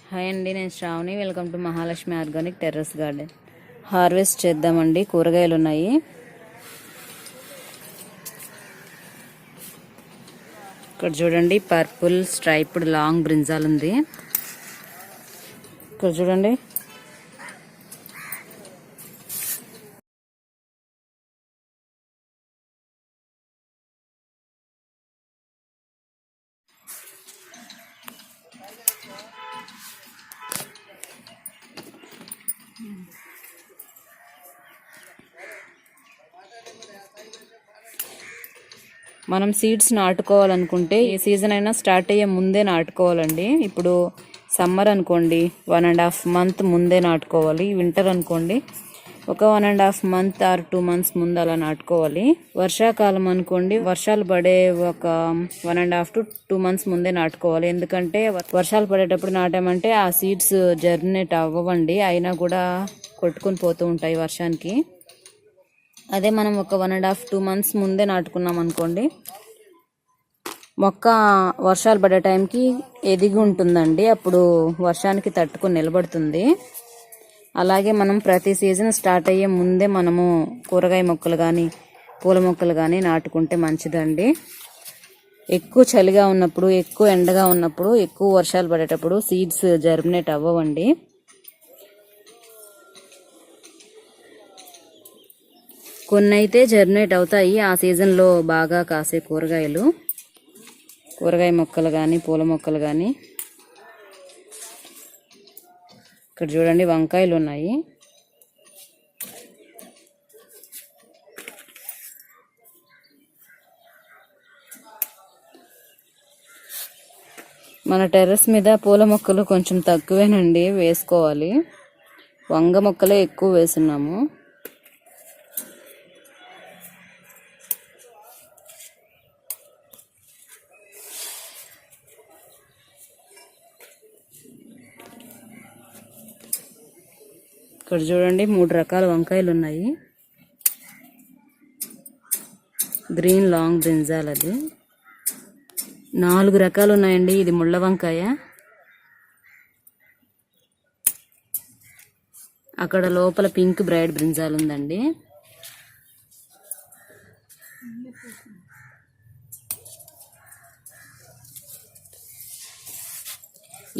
Hi అండి, నేను Shravani. Welcome to Mahalakshmi organic terrace garden. Harvest చేద్దామండి. కూరగాయలు ఉన్నాయి. ఇక్కడ చూడండి, పర్పుల్ స్ట్రైప్డ్ లాంగ్ బ్రింజాల్ ఉంది. ఇక్కడ చూడండి, మనం సీడ్స్ నాటుకోవాలనుకుంటే ఏ సీజన్ అయినా స్టార్ట్ అయ్యే ముందే నాటుకోవాలండి. ఇప్పుడు సమ్మర్ అనుకోండి, 1.5 months ముందే నాటుకోవాలి. వింటర్ అనుకోండి, ఒక 1.5 months ఆర్ 2 months ముందు అలా నాటుకోవాలి. వర్షాకాలం అనుకోండి, వర్షాలు పడే ఒక 1.5 to 2 months ముందే నాటుకోవాలి. ఎందుకంటే వర్షాలు పడేటప్పుడు నాటామంటే ఆ సీడ్స్ జర్మినేట్ అవ్వండి, అయినా కూడా కొట్టుకొని పోతూ ఉంటాయి వర్షానికి. అదే మనం ఒక 1.5 to 2 months ముందే నాటుకున్నాం అనుకోండి, మొక్క వర్షాలు పడే టైంకి ఎదిగి ఉంటుందండి. అప్పుడు వర్షానికి తట్టుకొని నిలబడుతుంది. అలాగే మనం ప్రతి సీజన్ స్టార్ట్ అయ్యే ముందే మనము కూరగాయ మొక్కలు కానీ పూల మొక్కలు కానీ నాటుకుంటే మంచిదండి. ఎక్కువ చలిగా ఉన్నప్పుడు, ఎక్కువ ఎండగా ఉన్నప్పుడు, ఎక్కువ వర్షాలు పడేటప్పుడు సీడ్స్ జర్మినేట్ అవ్వవండి. కొన్ని అయితే జర్మినేట్ అవుతాయి ఆ సీజన్లో బాగా కాసే కూరగాయ మొక్కలు కానీ పూల మొక్కలు కానీ. ఇక్కడ చూడండి, వంకాయలు ఉన్నాయి. మన టెర్రస్ మీద పూల మొక్కలు కొంచెం తక్కువేనండి, వేసుకోవాలి. వంగ మొక్కలే ఎక్కువ వేస్తున్నాము. ఇక్కడ చూడండి, 3 రకాల వంకాయలు ఉన్నాయి. గ్రీన్ లాంగ్ బ్రింజాల్, అది 4 రకాలు ఉన్నాయండి. ఇది ముళ్ళ వంకాయ. అక్కడ లోపల పింక్ బ్రైడ్ బ్రింజాల్ ఉందండి.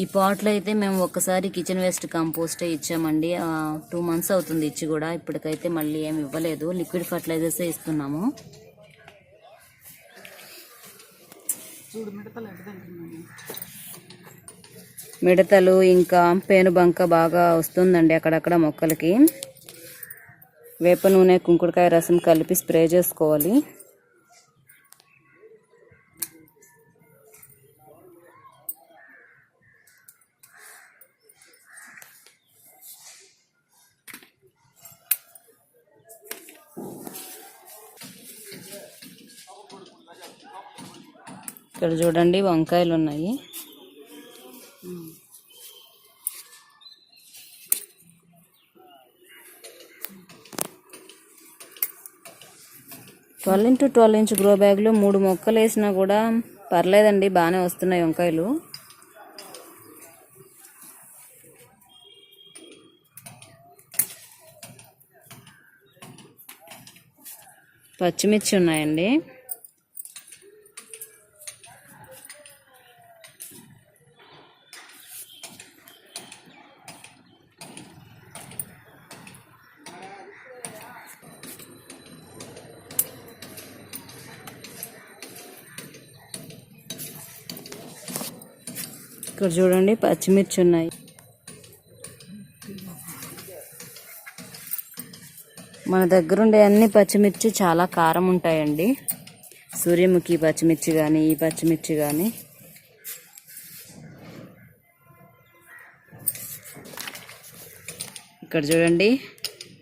ఈ పాట్లో అయితే మేము ఒక్కసారి కిచెన్ వేస్ట్ కంపోస్టే ఇచ్చామండి. 2 months అవుతుంది ఇచ్చి కూడా. ఇప్పటికైతే మళ్ళీ ఏమి ఇవ్వలేదు, లిక్విడ్ ఫర్టిలైజర్సే ఇస్తున్నాము. మిడతలు ఇంకా పేనుబంక బాగా వస్తుందండి అక్కడక్కడ మొక్కలకి. వేప నూనె, కుంకుడుకాయ రసం కలిపి స్ప్రే చేసుకోవాలి. ఇక్కడ చూడండి, వంకాయలు ఉన్నాయి. ట్వెల్వ్ ఇంటూ 12 inch గ్రో బ్యాగ్లో 3 మొక్కలు వేసినా కూడా పర్లేదండి, బాగానే వస్తున్నాయి వంకాయలు. పచ్చిమిర్చి ఉన్నాయండి. ఇక్కడ చూడండి, పచ్చిమిర్చి ఉన్నాయి. మన దగ్గర ఉండే అన్ని పచ్చిమిర్చి చాలా కారం ఉంటాయండి. సూర్యముఖి పచ్చిమిర్చి కానీ, ఈ పచ్చిమిర్చి కానీ. ఇక్కడ చూడండి,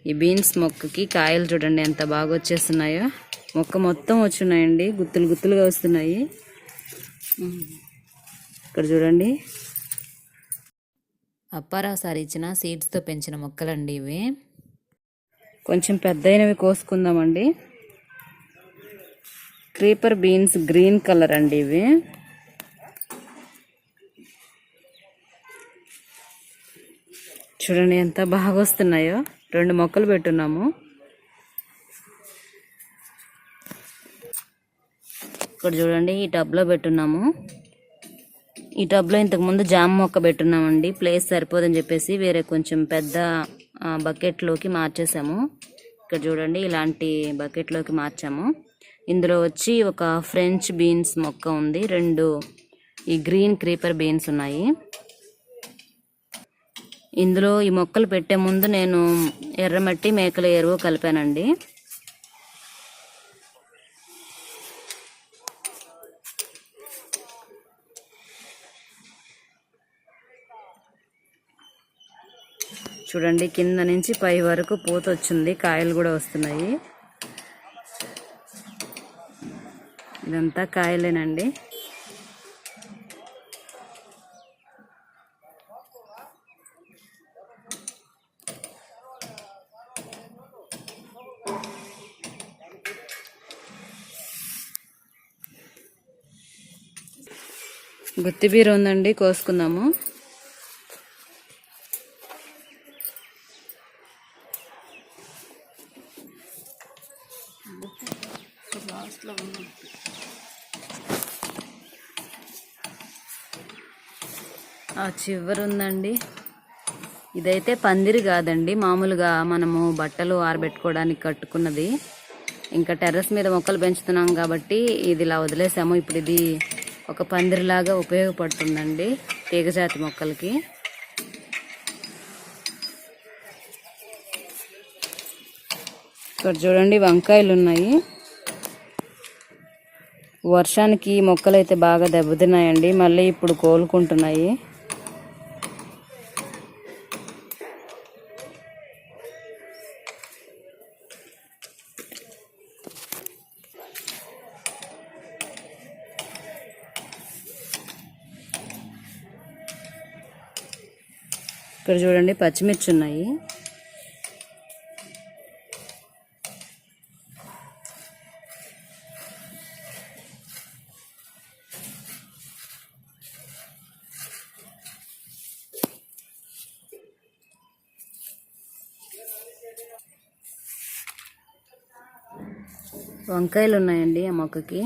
ఈ బీన్స్ మొక్కకి కాయలు చూడండి ఎంత బాగా వచ్చేస్తున్నాయో. మొక్క మొత్తం వచ్చున్నాయండి, గుత్తులు గుత్తులుగా వస్తున్నాయి. ఇక్కడ చూడండి, అప్పారావు సార్ ఇచ్చిన సీడ్స్తో పెంచిన మొక్కలండి ఇవి. కొంచెం పెద్దయినవి కోసుకుందామండి. క్రీపర్ బీన్స్ గ్రీన్ కలర్ అండి ఇవి. చూడండి ఎంత బాగా వస్తున్నాయో. 2 మొక్కలు పెట్టున్నాము. ఇక్కడ చూడండి ఈ టబ్లో పెట్టున్నాము. ఈ టబ్లో ఇంతకుముందు జామ మొక్క పెట్టున్నామండి. ప్లేస్ సరిపోదని చెప్పేసి వేరే కొంచెం పెద్ద బకెట్లోకి మార్చేసాము. ఇక్కడ చూడండి ఇలాంటి బకెట్లోకి మార్చాము. ఇందులో వచ్చి ఒక ఫ్రెంచ్ బీన్స్ మొక్క ఉంది. 2 ఈ గ్రీన్ క్రీపర్ బీన్స్ ఉన్నాయి. ఇందులో ఈ మొక్కలు పెట్టే ముందు నేను ఎర్రమట్టి మేకల ఎరువు కలిపానండి. చూడండి కింద నుంచి పై వరకు పూత వచ్చింది. కాయలు కూడా వస్తున్నాయి. ఇదంతా కాయలేనండి. గుత్తిబీర ఉందండి, కోసుకుందాము. ఆ చివరి ఉందండి. ఇదైతే పందిరి కాదండి, మామూలుగా మనము బట్టలు ఆరబెట్టుకోవడానికి కట్టుకున్నది. ఇంకా టెర్రస్ మీద మొక్కలు పెంచుతున్నాం కాబట్టి ఇది ఇలా వదిలేసాము. ఇప్పుడు ఇది ఒక పందిరిలాగా ఉపయోగపడుతుందండి తీగజాతి మొక్కలకి. ఇక్కడ చూడండి వంకాయలు ఉన్నాయి. వర్షానికి మొక్కలు అయితే బాగా దెబ్బతిన్నాయండి. మళ్ళీ ఇప్పుడు కోలుకుంటున్నాయి. ఇక్కడ చూడండి పచ్చిమిర్చి ఉన్నాయి. వంకాయలు ఉన్నాయండి ఆ మొక్కకి.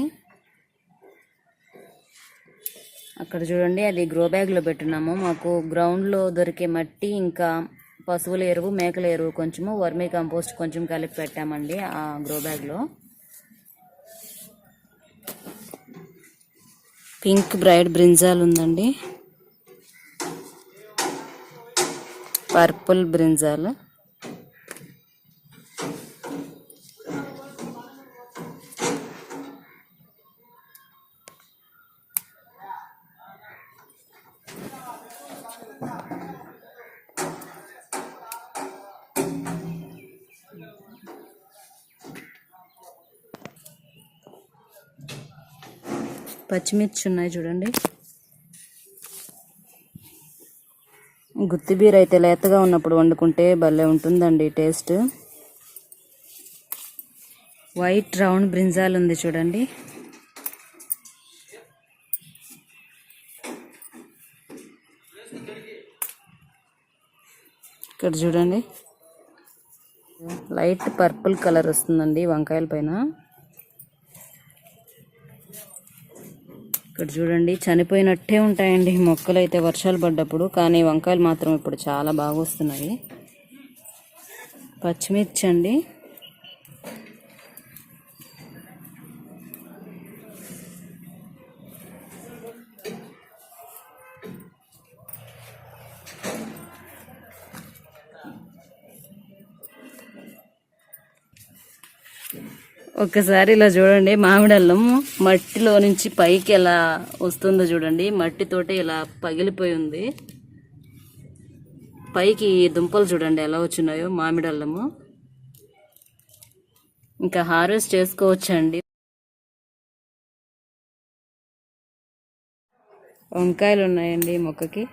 అక్కడ చూడండి అది గ్రో బ్యాగ్లో పెట్టున్నాము. మాకు గ్రౌండ్లో దొరికే మట్టి, ఇంకా పశువుల ఎరువు, మేకల ఎరువు కొంచెము, వర్మీ కంపోస్ట్ కొంచెం కలిపి పెట్టామండి ఆ గ్రో బ్యాగ్లో. పింక్ బ్రైడ్ బ్రింజాల్ ఉందండి, పర్పుల్ బ్రింజాల్. పచ్చిమిర్చి ఉన్నాయి చూడండి. గుత్తిబీర అయితే లేతగా ఉన్నప్పుడు వండుకుంటే భలే ఉంటుందండి టేస్ట్. వైట్ రౌండ్ బ్రింజాల్ ఉంది చూడండి. ఇక్కడ చూడండి లైట్ పర్పుల్ కలర్ వస్తుందండి వంకాయల పైన. ఇక్కడ చూడండి చనిపోయినట్టే ఉంటాయండి మొక్కలు అయితే వర్షాలు పడ్డప్పుడు, కానీ వంకాయలు మాత్రం ఇప్పుడు చాలా బాగా వస్తున్నాయి. పచ్చిమిర్చి అండి. ఒక్కసారి ఇలా చూడండి, మామిడి అల్లం మట్టిలో నుంచి పైకి ఎలా వస్తుందో చూడండి. మట్టితోటి ఇలా పగిలిపోయి ఉంది. పైకి దుంపలు చూడండి ఎలా వచ్చినాయో మామిడి అల్లము. ఇంకా హార్వెస్ట్ చేసుకోవచ్చండి. వంకాయలు ఉన్నాయండి మొక్కకి.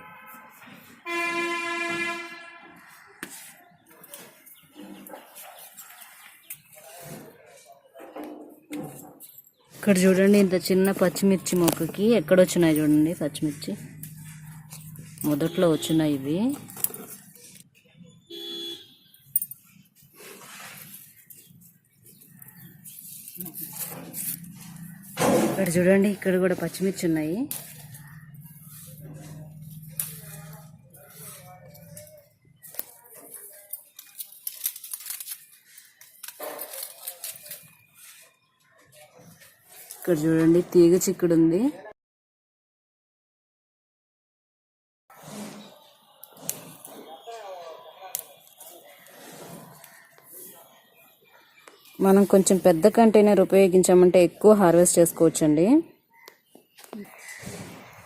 ఇక్కడ చూడండి ఇంత చిన్న పచ్చిమిర్చి మొక్కకి ఎక్కడొచ్చినాయి చూడండి పచ్చిమిర్చి. మొదట్లో వచ్చినాయి ఇవి. ఇక్కడ చూడండి, ఇక్కడ కూడా పచ్చిమిర్చి ఉన్నాయి. ఇక్కడ చూడండి, తీగ చిక్కుడు ఉంది. మనం కొంచెం పెద్ద కంటైనర్ ఉపయోగించామంటే ఎక్కువ హార్వెస్ట్ చేసుకోవచ్చండి.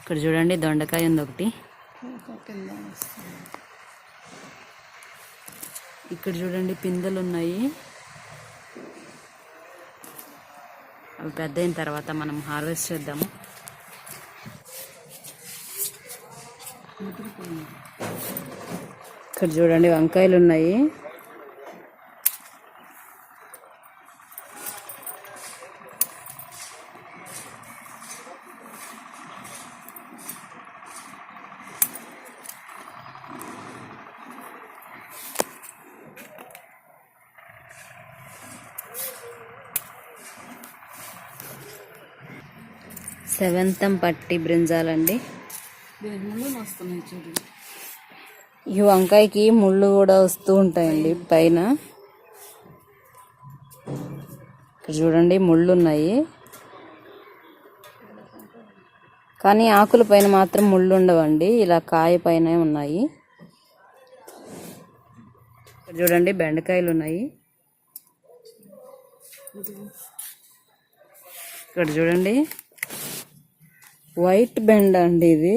ఇక్కడ చూడండి, దొండకాయ ఉంది ఒకటి. ఇక్కడ చూడండి, పిందెలు ఉన్నాయి. అవి పెద్ద అయిన తర్వాత మనం హార్వెస్ట్ చేద్దాము. ఇక్కడ చూడండి, వంకాయలు ఉన్నాయి. సెవెంతం పట్టి బ్రింజాలండి. ఈ వంకాయకి ముళ్ళు కూడా వస్తూ ఉంటాయండి పైన. ఇక్కడ చూడండి, ముళ్ళు ఉన్నాయి, కానీ ఆకుల పైన మాత్రం ముళ్ళు ఉండవండి. ఇలా కాయ పైన ఉన్నాయి. ఇక్కడ చూడండి, బెండకాయలు ఉన్నాయి. ఇక్కడ చూడండి, వైట్ బెండ అండి ఇది,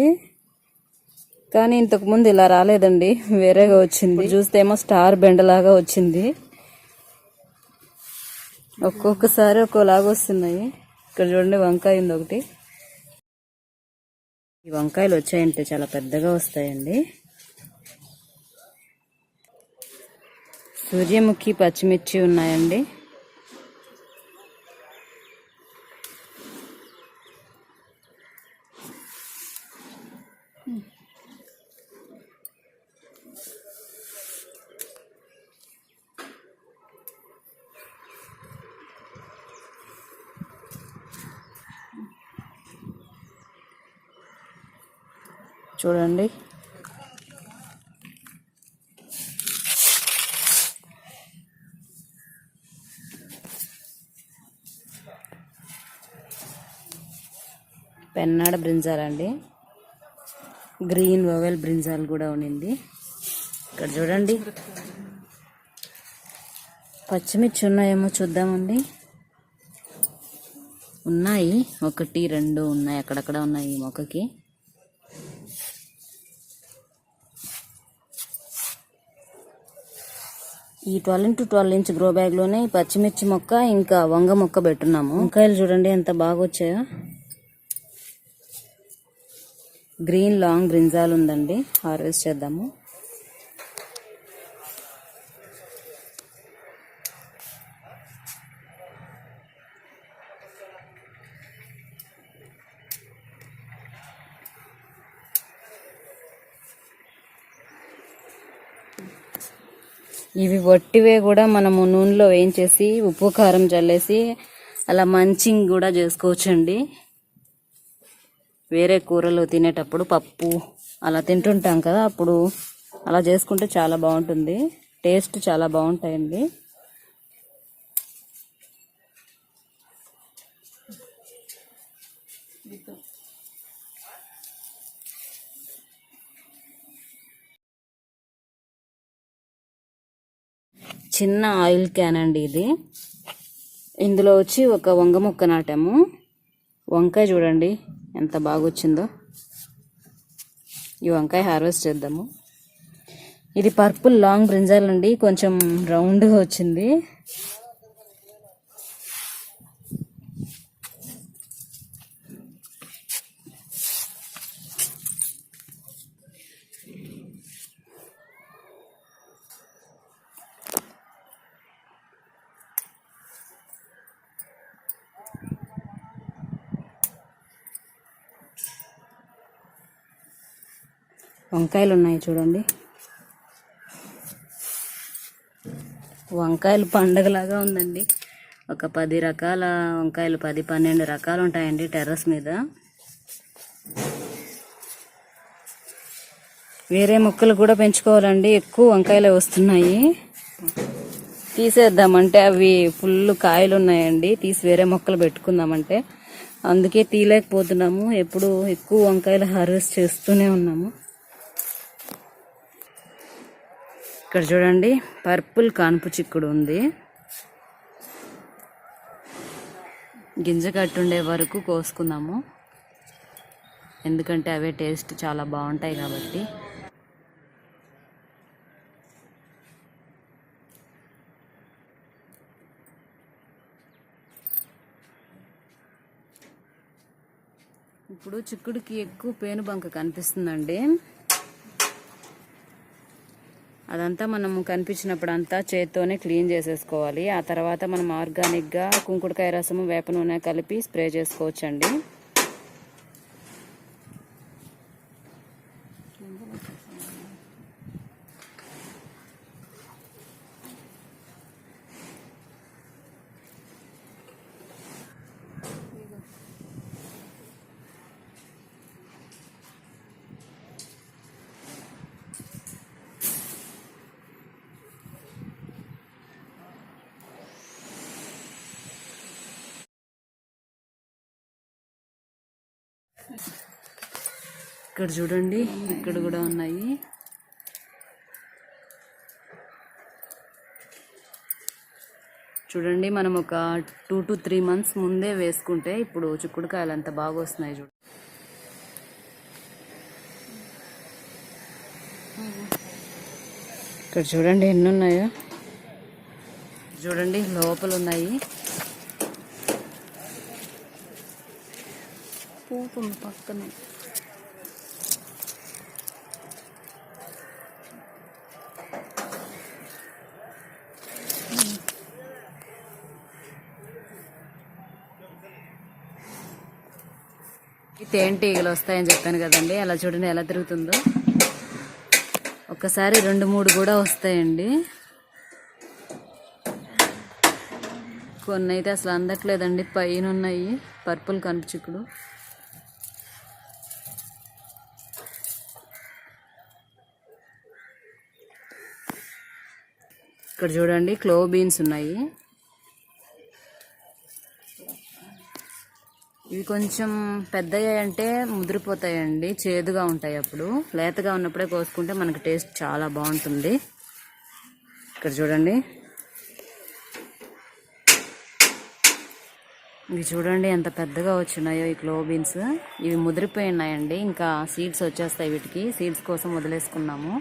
కానీ ఇంతకుముందు ఇలా రాలేదండి, వేరేగా వచ్చింది. చూస్తేమో స్టార్ బెండలాగా వచ్చింది. ఒక్కొక్కసారి ఒక్కోలాగా వస్తున్నాయి. ఇక్కడ చూడండి, వంకాయ ఉంది ఒకటి. ఈ వంకాయలు వచ్చాయంటే చాలా పెద్దగా వస్తాయండి. సూర్యముఖి పచ్చిమిర్చి ఉన్నాయండి. చూడండి, పెన్నాడ బ్రింజాలండి. గ్రీన్ వవెల్ బ్రింజాల్ కూడా ఉండింది. ఇక్కడ చూడండి, పచ్చిమిర్చి ఉన్నాయేమో చూద్దామండి. ఉన్నాయి, 1, 2 ఉన్నాయి, అక్కడక్కడ ఉన్నాయి ఈ మొక్కకి. ఈ 12x12 ఇంచ్ గ్రో బ్యాగ్ లోనే పచ్చిమిర్చి మొక్క ఇంకా వంగ మొక్క పెట్టున్నాము. వంకాయలు చూడండి ఎంత బాగా వచ్చాయో. గ్రీన్ లాంగ్ బ్రింజాల్ ఉందండి, హార్వెస్ట్ చేద్దాము. ఇవి వట్టివే కూడా మనము నూనెలో వేయించేసి ఉప్పు కారం చల్లేసి అలా మంచింగ్ కూడా చేసుకోవచ్చండి. వేరే కూరలు తినేటప్పుడు పప్పు అలా తింటుంటాం కదా, అప్పుడు అలా చేసుకుంటే చాలా బాగుంటుంది. టేస్ట్ చాలా బాగుంటాయండి. చిన్న ఆయిల్ క్యాన్ అండి ఇది. ఇందులో వచ్చి ఒక వంగ మొక్క నాటాము. వంకాయ చూడండి ఎంత బాగా వచ్చిందో. ఈ వంకాయ హార్వెస్ట్ చేద్దాము. ఇది పర్పుల్ లాంగ్ బ్రింజాల్ అండి, కొంచెం రౌండ్గా వచ్చింది. వంకాయలు ఉన్నాయి చూడండి. వంకాయలు పండగలాగా ఉందండి. ఒక 10 రకాల వంకాయలు, 10-12 రకాలు ఉంటాయండి టెర్రస్ మీద. వేరే మొక్కలు కూడా పెంచుకోవాలండి, ఎక్కువ వంకాయలే వస్తున్నాయి. తీసేద్దామంటే అవి ఫుల్ కాయలు ఉన్నాయండి, తీసి వేరే మొక్కలు పెట్టుకుందామంటే అందుకే తీయలేకపోతున్నాము. ఎప్పుడు ఎక్కువ వంకాయలు హార్వెస్ట్ చేస్తూనే ఉన్నాము. ఇక్కడ చూడండి పర్పుల్ కాన్పు చిక్కుడు ఉంది. గింజ కట్టుండే వరకు కోసుకుందాము, ఎందుకంటే అవే టేస్ట్ చాలా బాగుంటాయి కాబట్టి. ఇప్పుడు చిక్కుడుకి ఎక్కువ పేనుబంక కనిపిస్తుందండి. అదంతా మనము కనిపించినప్పుడు అంతా చేత్తోనే క్లీన్ చేసేసుకోవాలి. ఆ తర్వాత మనం ఆర్గానిక్గా కుంకుడుకాయ రసము, వేప నూనె కలిపి స్ప్రే చేసుకోవచ్చండి. ఇక్కడ చూడండి, ఇక్కడ కూడా ఉన్నాయి. చూడండి మనం ఒక 2 to 3 months ముందే వేసుకుంటే ఇప్పుడు చిక్కుడుకాయలు అంత బాగా వస్తున్నాయి. ఇక్కడ చూడండి ఎన్ని ఉన్నాయో, చూడండి లోపల ఉన్నాయి. పోతుంది పక్కనే. తేనెటీగలు వస్తాయని చెప్పాను కదండి, అలా చూడండి ఎలా తిరుగుతుందో. ఒక్కసారి 2-3 కూడా వస్తాయండి. కొన్ని అయితే అసలు అందట్లేదండి, పైన ఉన్నాయి పర్పుల్ కనుపు చిక్కుడు. ఇక్కడ చూడండి క్లోవ్ బీన్స్ ఉన్నాయి. ఇవి కొంచెం పెద్దయ్యాయంటే ముదిరిపోతాయండి, చేదుగా ఉంటాయి. అప్పుడు లేతగా ఉన్నప్పుడే కోసుకుంటే మనకి టేస్ట్ చాలా బాగుంటుంది. ఇక్కడ చూడండి, ఇవి చూడండి ఎంత పెద్దగా వచ్చినాయో ఈ క్లోవ్ బీన్స్. ఇవి ముదిరిపోయి ఉన్నాయండి, ఇంకా సీడ్స్ వచ్చేస్తాయి. వీటికి సీడ్స్ కోసం వదిలేసుకున్నాము.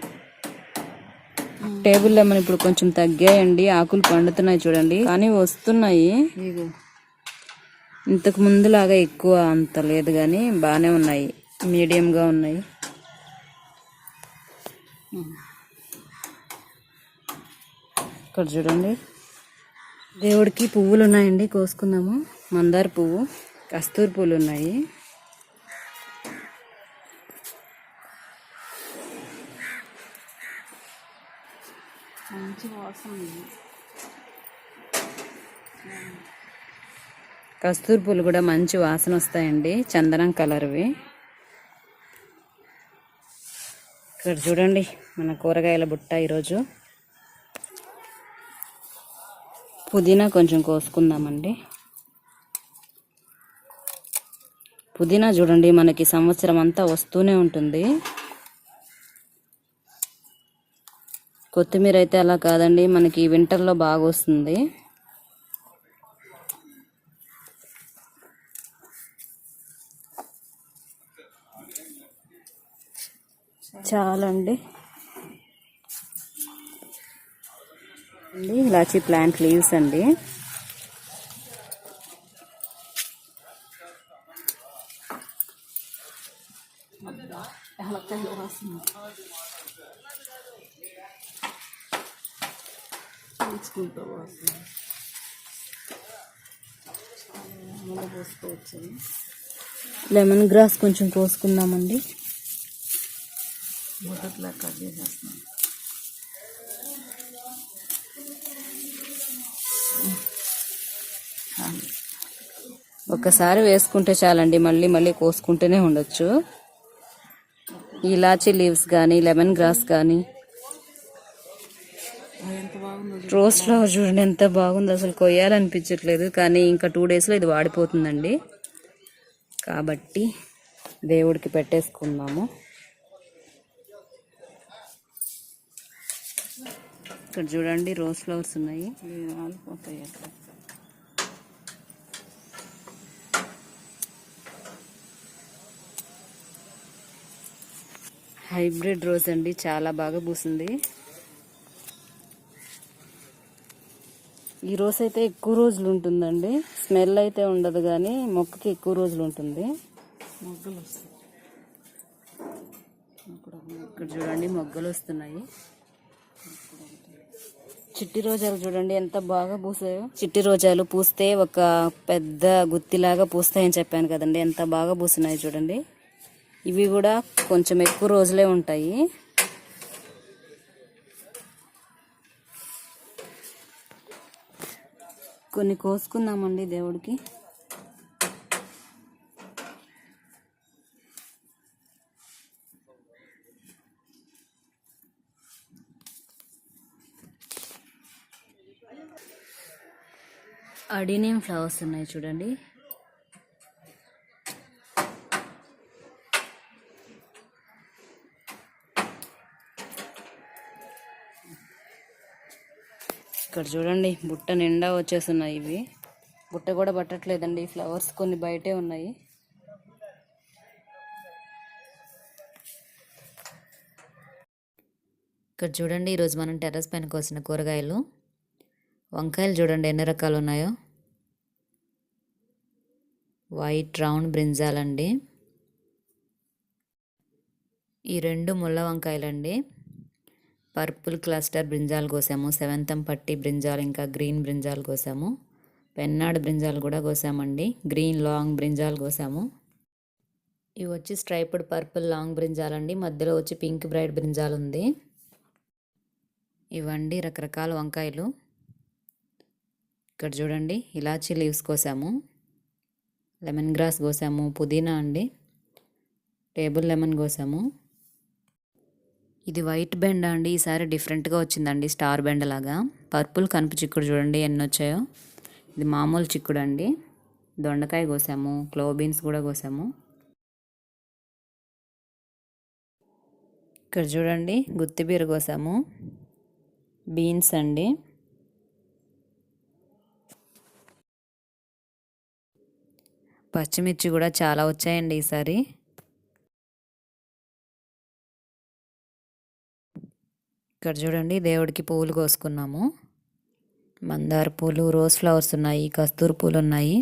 టేబుల్ లెమన్ ఇప్పుడు కొంచెం తగ్గాయండి, ఆకులు పండుతున్నాయి చూడండి, కానీ వస్తున్నాయి. ఇంతకు ముందులాగా ఎక్కువ అంత లేదు, కానీ బాగానే ఉన్నాయి, మీడియంగా ఉన్నాయి. ఇక్కడ చూడండి దేవుడికి పువ్వులు ఉన్నాయండి, కోసుకుందాము. మందార పువ్వు, కస్తూరి పువ్వులు ఉన్నాయి. మంచి వాసన. కస్తూరి పూలు కూడా మంచి వాసన వస్తాయండి, చందనం కలర్వి. ఇక్కడ చూడండి మన కూరగాయల బుట్ట. ఈరోజు పుదీనా కొంచెం కోసుకుందామండి. పుదీనా చూడండి మనకి సంవత్సరం అంతా వస్తూనే ఉంటుంది. కొత్తిమీర అయితే అలా కాదండి, మనకి వింటర్లో బాగా వస్తుంది. చాలండి. ఇలాచీ ప్లాంట్ లీవ్స్ అండి. లెమన్ గ్రాస్ కొంచెం కోసుకుందామండి. మొదట్లో కట్ చేసేస్తున్నాం. ఒకసారి వేసుకుంటే చాలండి, మళ్ళీ మళ్ళీ కోసుకుంటూనే ఉండొచ్చు. ఇలాచీ లీవ్స్ కానీ, లెమన్ గ్రాస్ కానీ, రోజ్ ఫ్లవర్ చూడండి ఎంత బాగుంది, అసలు కొయ్యాలనిపించట్లేదు. కానీ ఇంకా 2 డేస్లో ఇది వాడిపోతుందండి, కాబట్టి దేవుడికి పెట్టేసుకుందాము. ఇక్కడ చూడండి రోజ్ ఫ్లవర్స్ ఉన్నాయి. హైబ్రిడ్ రోజ్ అండి, చాలా బాగా పూసింది. ఈ రోజ్ అయితే ఎక్కువ రోజులు ఉంటుందండి, స్మెల్ అయితే ఉండదు కానీ మొక్కకి ఎక్కువ రోజులు ఉంటుంది. ఇక్కడ చూడండి మొగ్గలు వస్తున్నాయి. చిట్టి రోజాలు చూడండి ఎంత బాగా పూసాయో. చిట్టి రోజాలు పూస్తే ఒక పెద్ద గుత్తిలాగా పూస్తాయని చెప్పాను కదండి, ఎంత బాగా పూస్తున్నాయి చూడండి. ఇవి కూడా కొంచెం ఎక్కువ రోజులే ఉంటాయి. కొన్ని కోసుకుందామండి దేవుడికి. అడినియం ఫ్లవర్స్ ఉన్నాయి చూడండి. ఇక్కడ చూడండి బుట్ట నిండా వచ్చేస్తున్నాయి. ఇవి బుట్ట కూడా పట్టట్లేదండి, ఫ్లవర్స్ కొన్ని బయటే ఉన్నాయి. ఇక్కడ చూడండి ఈరోజు మనం టెర్రస్ పైన కోసిన కూరగాయలు. వంకాయలు చూడండి ఎన్ని రకాలు ఉన్నాయో. వైట్ రౌండ్ బ్రింజాలండి. ఈ 2 ముళ్ళ వంకాయలండి. పర్పుల్ క్లస్టర్ బ్రింజాలు కోసాము, సెవెంతం పట్టి బ్రింజాలు, ఇంకా గ్రీన్ బ్రింజాలు కోసాము. పెన్నాడు బ్రింజాలు కూడా కోసామండి, గ్రీన్ లాంగ్ బ్రింజాలు కోసాము. ఇవి వచ్చి స్ట్రైప్డ్ పర్పుల్ లాంగ్ బ్రింజాలండి, మధ్యలో వచ్చి పింక్ బ్రైడ్ బ్రింజాలు ఉంది. ఇవండి రకరకాల వంకాయలు. ఇక్కడ చూడండి ఇలాచీ లీవ్స్ కోసాము, లెమన్ గ్రాస్ కోసాము, పుదీనా అండి, టేబుల్ లెమన్ కోసాము. ఇది వైట్ బెండ అండి, ఈసారి డిఫరెంట్గా వచ్చిందండి, స్టార్ బెండ లాగా. పర్పుల్ కనుపు చిక్కుడు చూడండి ఎన్ని వచ్చాయో. ఇది మామూలు చిక్కుడు అండి. దొండకాయ కోసాము, క్లోవ్ బీన్స్ కూడా కోసాము. ఇక్కడ చూడండి గుత్తిబీర కోసాము, బీన్స్ అండి. పచ్చిమిర్చి కూడా చాలా వచ్చాయండి ఈసారి. ఇక్కడ చూడండి దేవుడికి పువ్వులు కోసుకున్నాము. మందార పూలు, రోజ్ ఫ్లవర్స్ ఉన్నాయి, కస్తూరి పూలు ఉన్నాయి.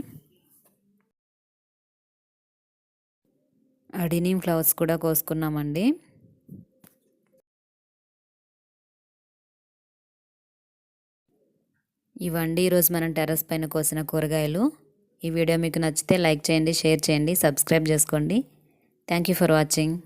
అడినియం ఫ్లవర్స్ కూడా కోసుకున్నామండి. ఇవండి ఈరోజు మనం టెర్రస్ పైన కోసిన కూరగాయలు. ఈ వీడియో మీకు నచ్చితే లైక్ చేయండి, షేర్ చేయండి, సబ్స్క్రైబ్ చేసుకోండి. Thank you for watching.